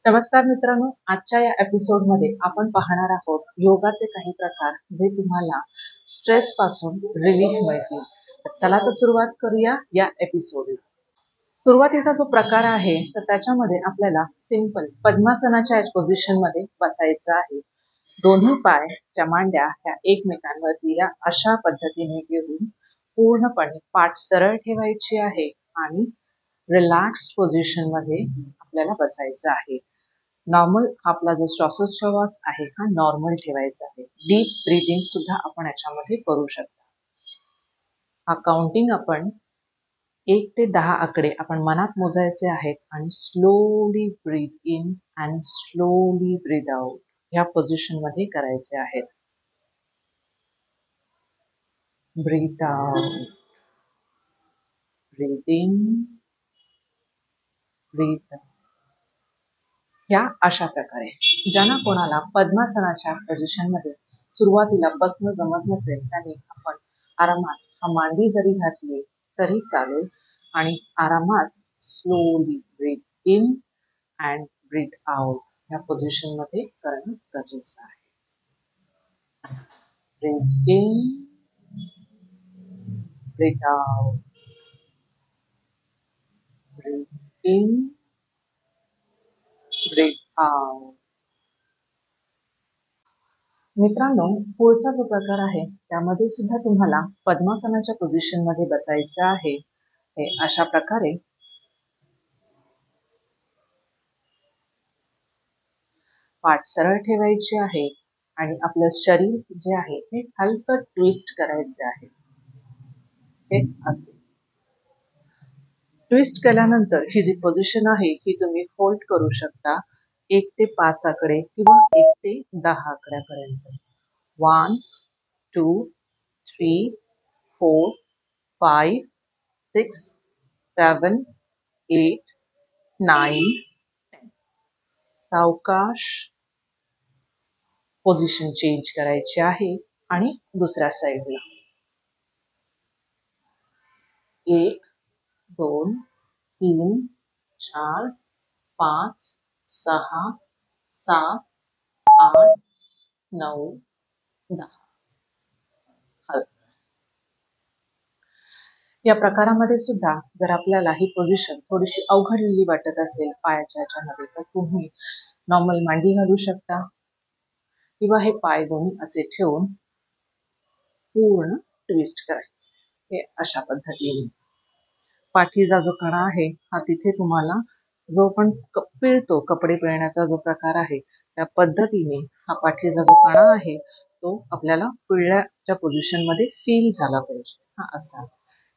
नमस्कार मित्रांनो, आजच्या या एपिसोडमध्ये आपण पाहणार आहोत योगाचे काही प्रकार जे तुम्हाला स्ट्रेस पासून रिलीफ मिळतील. चला तर सुरुवात करूया या एपिसोड. सुरुवातीचा जो प्रकार आहे तर त्याच्यामध्ये आपल्याला सिंपल पद्मासनाच्या पोझिशन मध्ये बसायचं आहे. दोन्ही पायच्या मांड्या ह्या एकमेकांवरती या अशा पद्धतीने घेऊन पूर्णपणे पाठ सरळ ठेवायची आहे आणि रिलॅक्स्ड पोझिशन मध्ये आपल्याला बसायचं आहे. नॉर्मल आपला जो श्वासोच्छवास आहे हा नॉर्मल ठेवायचा आहे. डीप ब्रीदिंग सुद्धा आपण याच्यामध्ये करू शकता. हा काउंटिंग आपण 1 ते 10 आकडे आपण मनात मोजायचे आहेत आणि slowly breathe in and slowly breathe out ह्या पोझिशन मध्ये करायचे आहेत. Breathe out, breathe in, breathe out. ह्या अशा प्रकारे ज्यांना कोणाला पद्मासनाच्या पोझिशन मध्ये सुरुवातीला बसणं जमत नसेल त्यांनी आपण आरामात मांडी जरी घातली तरी चालेल आणि आरामात slowly breathe in and breathe out ह्या पोझिशन मध्ये करणं गरजेचं आहे. Breathe in, breathe out, breathe in, breathe out. मित्रांनो, पुढचा जो प्रकार आहे त्यामध्ये सुद्धा तुम्हाला पद्मासनाच्या पोझिशन मध्ये बसायचं आहे. हे अशा प्रकारे पाठ सरळ ठेवायची आहे आणि आपलं शरीर जे आहे हे हलकं ट्विस्ट करायचे आहे. हे असे ट्विस्ट केल्यानंतर ही जी पोझिशन आहे ही तुम्ही होल्ड करू शकता 1 ते 5 आकडे किंवा 1 ते 10 आकड्यापर्यंत. 1, 2, 3, 4, 5, 6, 7, 8, 9, 10. सावकाश पोझिशन चेंज करायची आहे आणि दुसऱ्या साईडला 1, 2, 3, 4, 5, 6, 7, 8, 9, 10. या प्रकारामध्ये सुद्धा जर आपल्याला ही पोझिशन थोडीशी अवघडलेली वाटत असेल पायाच्या ह्याच्यामध्ये तर तुम्ही नॉर्मल मांडी घालू शकता किंवा हे पाय दोन्ही असे ठेवून पूर्ण ट्विस्ट करायचे. हे अशा पद्धतीने पाठीचा जो कणा आहे हा तिथे तुम्हाला जो पण पिळतो कपडे पिळण्याचा जो प्रकार आहे त्या पद्धतीने हा पाठीचा जो कणा आहे तो आपल्याला पिळल्याच्या पोझिशन मध्ये फील झाला पाहिजे. हा असा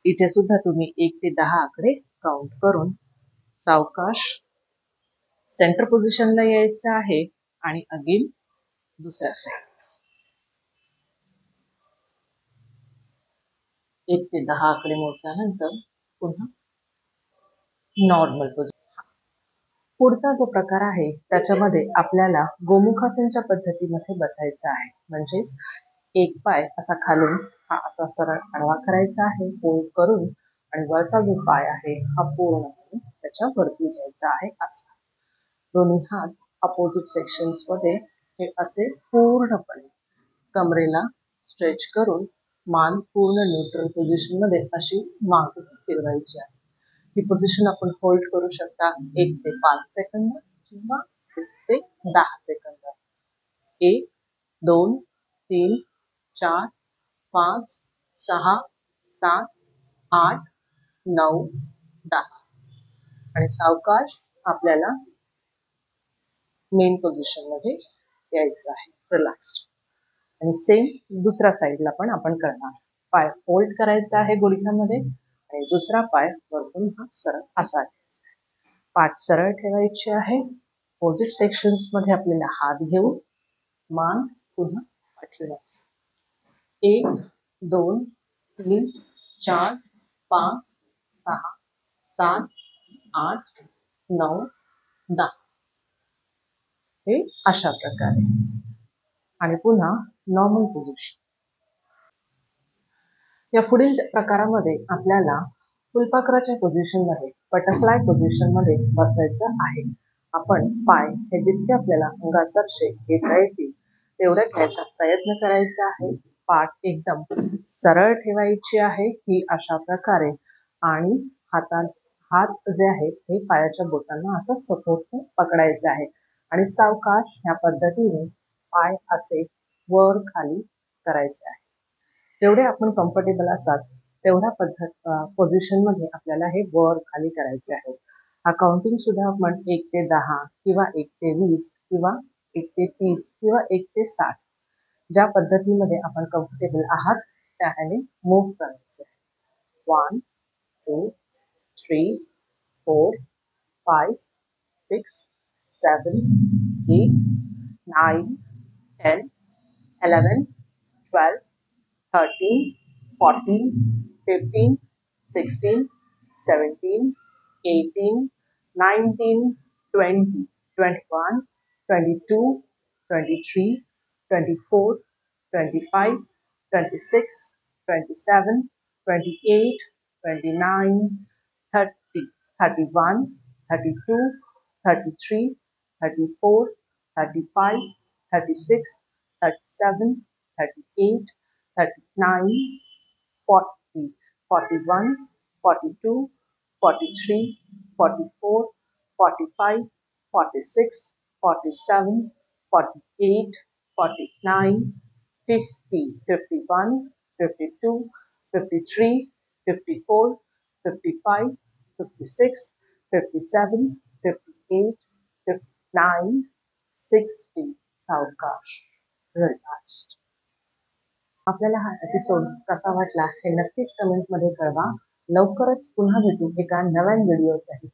इथे सुद्धा तुम्ही 1 ते 10 आकडे काउंट करून सावकाश सेंटर पोझिशनला यायचं आहे आणि अगेन दुसऱ्या साईड 1 ते 10 आकडे मोजल्यानंतर पुन्हा नॉर्मल पोझिशन. पुढचा जो प्रकार आहे त्याच्यामध्ये आपल्याला गोमुखासनच्या पद्धतीमध्ये बसायचं आहे. म्हणजेच एक पाय असा खालून हा असा सरळ आडवा करायचा आहे, फोल्ड करून आणि वरचा जो पाय आहे हा पूर्णपणे त्याच्या वरती घ्यायचा आहे. असा दोन्ही हात अपोजिट सेक्शन्स मध्ये हे असे पूर्णपणे कमरेला स्ट्रेच करून मान पूर्ण न्यूट्रल पोझिशन मध्ये अशी मागे फिरवायची आहे. ही पोझिशन आपण होल्ड करू शकता 1 ते 5 सेकंद किंवा 1 ते 10 सेकंद. 1, 2, 3, 4, 5, 6, 7, 8, 9, 10 आणि सावकाश आपल्याला मेन पोझिशन मध्ये यायचं आहे रिलॅक्स्ड. आणि सेम दुसऱ्या साईडला पण आपण करणार. पाय होल्ड करायचा आहे गुडघ्यामध्ये आणि दुसरा पाय वरतून हा सरळ असा घ्यायचा आहे. पाठ सरळ ठेवायची आहे. अपोजिट सेक्शन्स मध्ये आपल्याला हात घेऊन मान पुन्हा पाठीला 1, 2, 3, 4, 5, 6, 7, 8, 9, 10 हे अशा प्रकारे आणि पुन्हा नॉर्मल पोझिशन. या पुढील प्रकारामध्ये आपल्याला फुलपाखराच्या पोझिशन मध्ये बटरफ्लाय पोझिशन मध्ये बसायचं आहे. आपण पाय हे जितके आपल्याला अंगासरसे घेता येतील तेवढं घ्यायचा प्रयत्न करायचा आहे. पाठ एकदम सरळ ठेवायची आहे ही अशा प्रकारे, आणि हात जे आहेत ते पायाच्या बोटांना असं सपोर्ट पकडायचे आहे आणि सावकाश ह्या पद्धतीने पाय असे वर खाली करायचे आहे. जेवढे आपण कम्फर्टेबल असाल तेवढ्या पोझिशन मध्ये आपल्याला हे वर खाली करायचे आहे. अकाउंटिंग सुद्धा आपण 1 ते 10 किंवा 1 ते 20 किंवा 1 ते 30 किंवा 1 ते 60 ज्या पद्धतीमध्ये आपण कम्फर्टेबल आहात त्याने मूव्ह करायचे आहे. 1 2 3 4 5 6 7 8 9 10 11 12 13 14 15 16 17 18 19 20 21 22 23 24 25 26 27 28 29 30 31 32 33 34 35 36 37 38 39 40 41 42 43 44 45 46 47 48 49 50 51 52 53 54 55 56 57 58 59 60 सावकाश रिलॅक्स्ड. आपल्याला हा एपिसोड कसा वाटला हे नक्कीच कमेंटमध्ये कळवा. लवकरच पुन्हा भेटू एका नव्या व्हिडिओसाठी.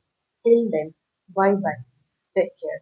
Till then, bye bye, take care.